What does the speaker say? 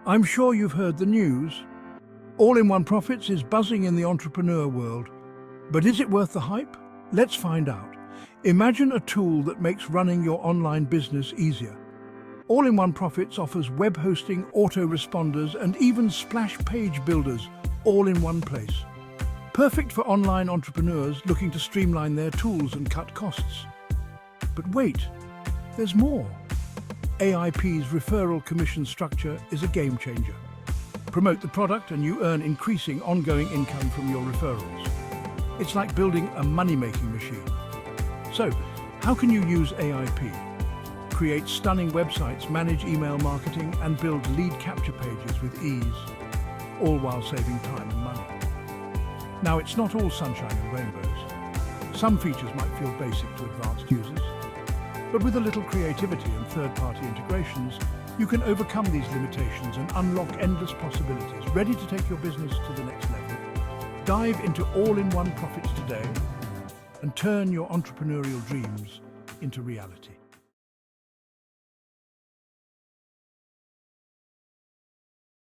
I'm sure you've heard the news. All-in-one profits is buzzing in the entrepreneur world. But is it worth the hype? Let's find out. Imagine a tool that makes running your online business easier. All-in-one profits offers web hosting, autoresponders, and even splash page builders, all in one place. Perfect for online entrepreneurs looking to streamline their tools and cut costs. But wait, there's more. AIOP's referral commission structure is a game changer. Promote the product and you earn increasing ongoing income from your referrals. It's like building a money-making machine. So, how can you use AIOP? Create stunning websites, manage email marketing, and build lead capture pages with ease, all while saving time and money. Now, it's not all sunshine and rainbows. Some features might feel basic to advanced users, but with a little creativity and third-party integrations, you can overcome these limitations and unlock endless possibilities. Ready to take your business to the next level? Dive into all-in-one profits today and turn your entrepreneurial dreams into reality.